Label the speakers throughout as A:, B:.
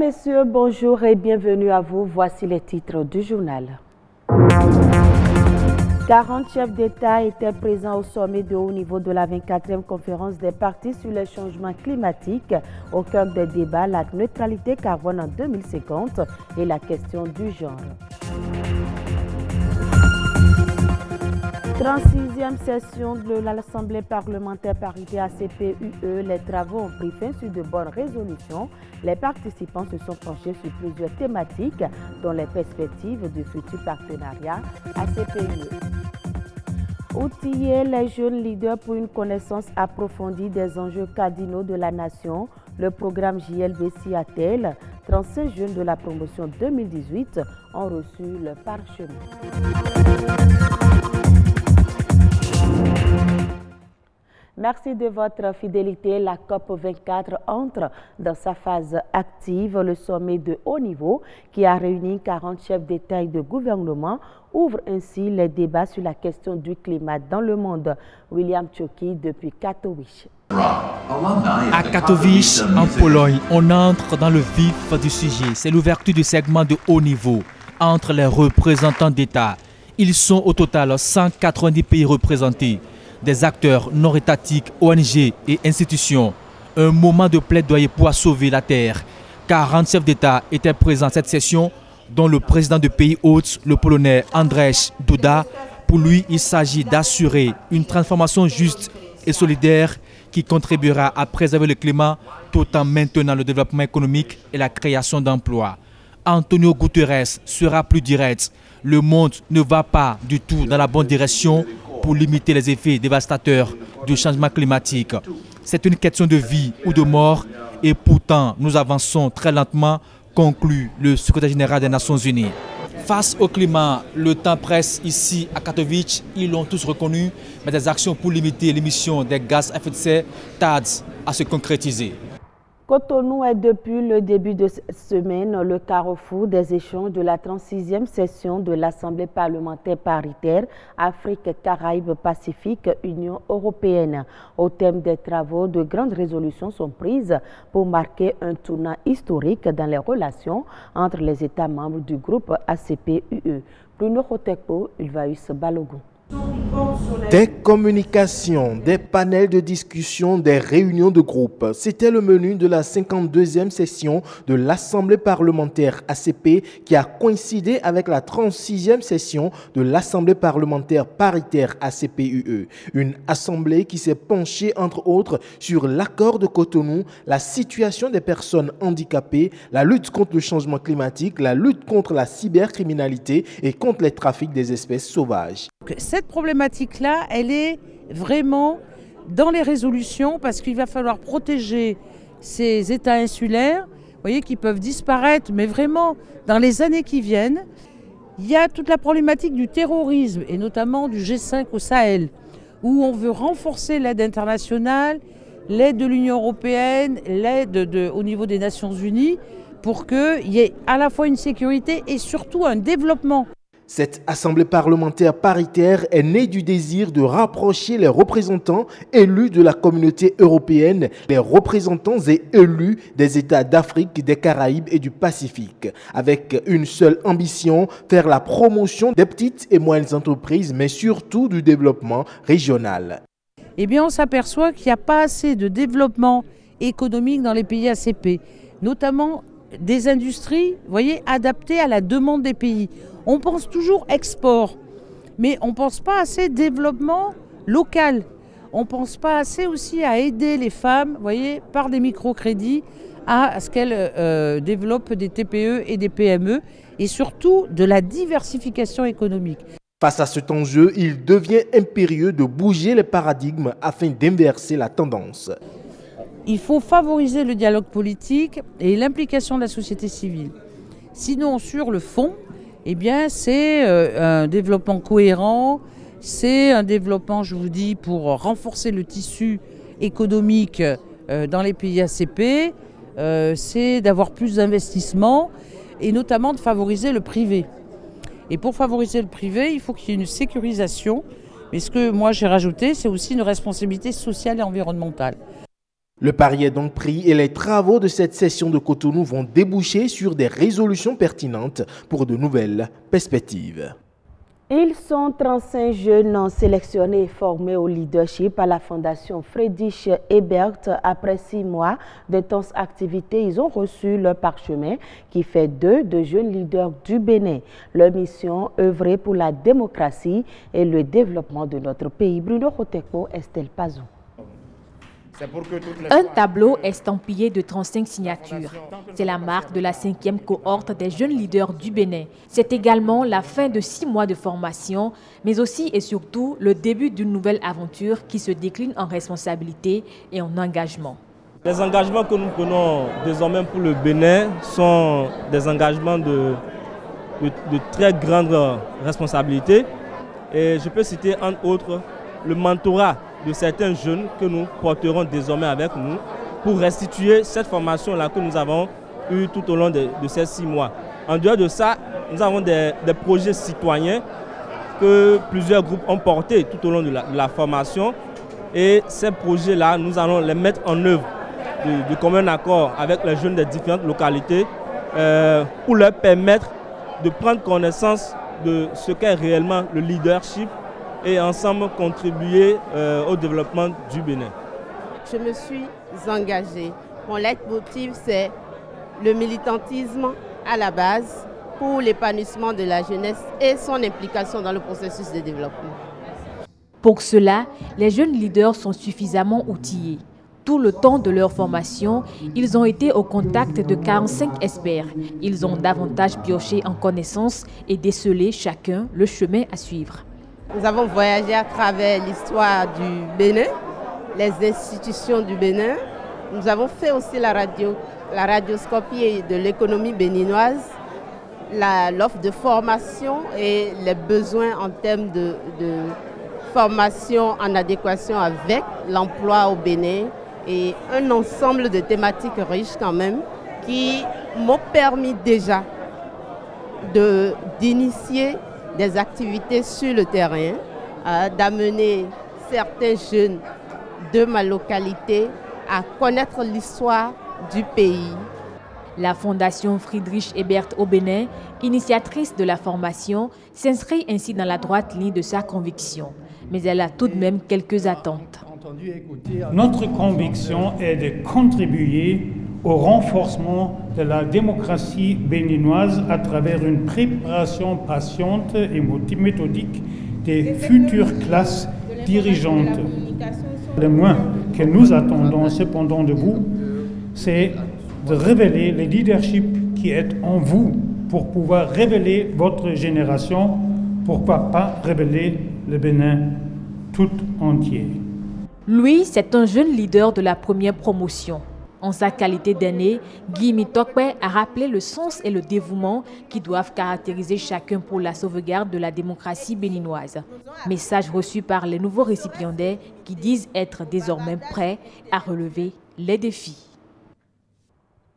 A: messieurs, bonjour et bienvenue à vous. Voici les titres du journal. 40 chefs d'État étaient présents au sommet de haut niveau de la 24e conférence des partis sur les changements climatiques. Au cœur des débats, la neutralité carbone en 2050 et la question du genre. 36e session de l'Assemblée parlementaire paritaire ACP-UE. Les travaux ont pris fin sur de bonnes résolutions. Les participants se sont penchés sur plusieurs thématiques, dont les perspectives du futur partenariat ACP-UE. Outiller les jeunes leaders pour une connaissance approfondie des enjeux cardinaux de la nation. Le programme JLB Seattle, 35 jeunes de la promotion 2018 ont reçu le parchemin. Merci de votre fidélité. La COP24 entre dans sa phase active. Le sommet de haut niveau qui a réuni 40 chefs d'État et de gouvernement ouvre ainsi les débats sur la question du climat dans le monde. William Choki depuis Katowice.
B: À Katowice, en Pologne, on entre dans le vif du sujet. C'est l'ouverture du segment de haut niveau entre les représentants d'État. Ils sont au total 190 pays représentés. Des acteurs non étatiques, ONG et institutions. Un moment de plaidoyer pour sauver la terre. 40 chefs d'État étaient présents à cette session, dont le président du pays hôte, le Polonais Andrzej Duda. Pour lui, il s'agit d'assurer une transformation juste et solidaire qui contribuera à préserver le climat tout en maintenant le développement économique et la création d'emplois. Antonio Guterres sera plus direct. Le monde ne va pas du tout dans la bonne direction pour limiter les effets dévastateurs du changement climatique. C'est une question de vie ou de mort et pourtant nous avançons très lentement, conclut le secrétaire général des Nations Unies. Face au climat, le temps presse ici à Katowice, ils l'ont tous reconnu, mais des actions pour limiter l'émission des gaz à effet de serre tardent à se concrétiser.
A: Cotonou est depuis le début de cette semaine le carrefour des échanges de la 36e session de l'Assemblée parlementaire paritaire Afrique, Caraïbes, Pacifique, Union européenne. Au thème des travaux, de grandes résolutions sont prises pour marquer un tournant historique dans les relations entre les États membres du groupe ACP-UE. Bruno Hotekpo, Ulvaïus Balogun.
C: Des communications, des panels de discussion, des réunions de groupe. C'était le menu de la 52e session de l'Assemblée parlementaire ACP qui a coïncidé avec la 36e session de l'Assemblée parlementaire paritaire ACP-UE. Une assemblée qui s'est penchée entre autres sur l'accord de Cotonou, la situation des personnes handicapées, la lutte contre le changement climatique, la lutte contre la cybercriminalité et contre les trafics des espèces sauvages.
D: Cette problématique-là, elle est vraiment dans les résolutions parce qu'il va falloir protéger ces États insulaires, vous voyez, qui peuvent disparaître, mais vraiment dans les années qui viennent. Il y a toute la problématique du terrorisme et notamment du G5 au Sahel, où on veut renforcer l'aide internationale, l'aide de l'Union européenne, l'aide au niveau des Nations Unies, pour qu'il y ait à la fois une sécurité et surtout un développement.
C: Cette assemblée parlementaire paritaire est née du désir de rapprocher les représentants élus de la communauté européenne, les représentants et élus des États d'Afrique, des Caraïbes et du Pacifique, avec une seule ambition, faire la promotion des petites et moyennes entreprises, mais surtout du développement régional.
D: Eh bien, on s'aperçoit qu'il n'y a pas assez de développement économique dans les pays ACP, notamment des industries, vous voyez, adaptées à la demande des pays. On pense toujours export, mais on ne pense pas assez développement local. On ne pense pas assez aussi à aider les femmes, vous voyez, par des microcrédits, à ce qu'elles développent des TPE et des PME, et surtout de la diversification économique.
C: Face à cet enjeu, il devient impérieux de bouger les paradigmes afin d'inverser la tendance.
D: Il faut favoriser le dialogue politique et l'implication de la société civile. Sinon, sur le fond, eh bien, c'est un développement cohérent, c'est un développement, je vous dis, pour renforcer le tissu économique dans les pays ACP, c'est d'avoir plus d'investissements et notamment de favoriser le privé. Et pour favoriser le privé, il faut qu'il y ait une sécurisation. Mais ce que moi j'ai rajouté, c'est aussi une responsabilité sociale et environnementale.
C: Le pari est donc pris et les travaux de cette session de Cotonou vont déboucher sur des résolutions pertinentes pour de nouvelles perspectives.
A: Ils sont 35 jeunes sélectionnés et formés au leadership à la Fondation Friedrich Ebert. Après 6 mois d'intenses activités, ils ont reçu leur parchemin qui fait d'eux de jeunes leaders du Bénin. Leur mission, œuvrer pour la démocratie et le développement de notre pays. Bruno Roteco, Estelle Pazou.
E: Un tableau estampillé de 35 signatures. C'est la marque de la 5e cohorte des jeunes leaders du Bénin. C'est également la fin de 6 mois de formation, mais aussi et surtout le début d'une nouvelle aventure qui se décline en responsabilité et en engagement.
F: Les engagements que nous prenons désormais pour le Bénin sont des engagements de très grande responsabilité. Et je peux citer entre autres le mentorat de certains jeunes que nous porterons désormais avec nous pour restituer cette formation-là que nous avons eue tout au long de ces 6 mois. En dehors de ça, nous avons des projets citoyens que plusieurs groupes ont portés tout au long de la formation. Et ces projets-là, nous allons les mettre en œuvre de commun accord avec les jeunes des différentes localités pour leur permettre de prendre connaissance de ce qu'est réellement le leadership et ensemble contribuer au développement du Bénin.
G: Je me suis engagée. Mon leitmotiv, c'est le militantisme à la base pour l'épanouissement de la jeunesse et son implication dans le processus de développement.
E: Pour cela, les jeunes leaders sont suffisamment outillés. Tout le temps de leur formation, ils ont été au contact de 45 experts. Ils ont davantage pioché en connaissances et décelé chacun le chemin à suivre.
G: Nous avons voyagé à travers l'histoire du Bénin, les institutions du Bénin. Nous avons fait aussi la radioscopie de l'économie béninoise, l'offre de formation et les besoins en termes de formation en adéquation avec l'emploi au Bénin et un ensemble de thématiques riches quand même qui m'ont permis déjà d'initier des activités sur le terrain, d'amener certains jeunes de ma localité à connaître l'histoire du pays.
E: La Fondation Friedrich Ebert au Bénin, initiatrice de la formation, s'inscrit ainsi dans la droite ligne de sa conviction. Mais elle a tout de même quelques attentes.
H: Notre conviction est de contribuer au renforcement de la démocratie béninoise à travers une préparation patiente et méthodique des futures classes dirigeantes. Le moins que nous attendons cependant de vous, c'est de révéler le leadership qui est en vous pour pouvoir révéler votre génération, pourquoi pas révéler le Bénin tout entier.
E: Lui, c'est un jeune leader de la première promotion. En sa qualité d'aîné, Guy Mitokpe a rappelé le sens et le dévouement qui doivent caractériser chacun pour la sauvegarde de la démocratie béninoise. Message reçu par les nouveaux récipiendaires qui disent être désormais prêts à relever les défis.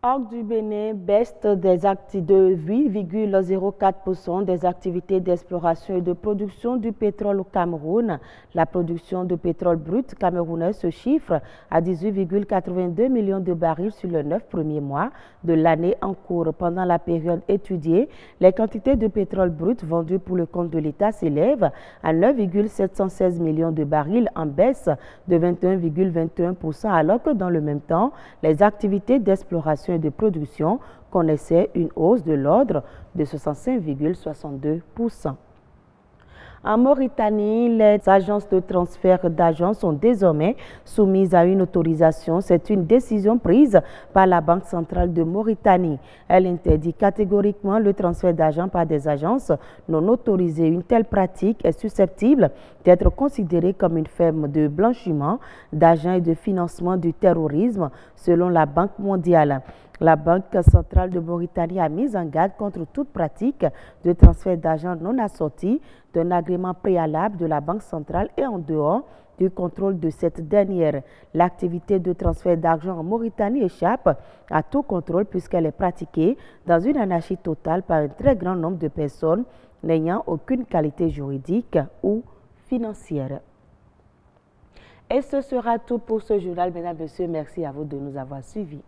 A: Orgue du Bénin baisse des actes de 8,04% des activités d'exploration et de production du pétrole au Cameroun. La production de pétrole brut camerounais se chiffre à 18,82 millions de barils sur les 9 premiers mois de l'année en cours. Pendant la période étudiée, les quantités de pétrole brut vendues pour le compte de l'État s'élèvent à 9,716 millions de barils en baisse de 21,21% alors que dans le même temps, les activités d'exploration et de production connaissaient une hausse de l'ordre de 65,62%. En Mauritanie, les agences de transfert d'argent sont désormais soumises à une autorisation. C'est une décision prise par la Banque centrale de Mauritanie. Elle interdit catégoriquement le transfert d'argent par des agences non autorisées. Une telle pratique est susceptible d'être considérée comme une forme de blanchiment d'argent et de financement du terrorisme, selon la Banque mondiale. La Banque centrale de Mauritanie a mis en garde contre toute pratique de transfert d'argent non assorti d'un agrément préalable de la Banque centrale et en dehors du contrôle de cette dernière. L'activité de transfert d'argent en Mauritanie échappe à tout contrôle puisqu'elle est pratiquée dans une anarchie totale par un très grand nombre de personnes n'ayant aucune qualité juridique ou financière. Et ce sera tout pour ce journal. Mesdames, Messieurs, merci à vous de nous avoir suivis.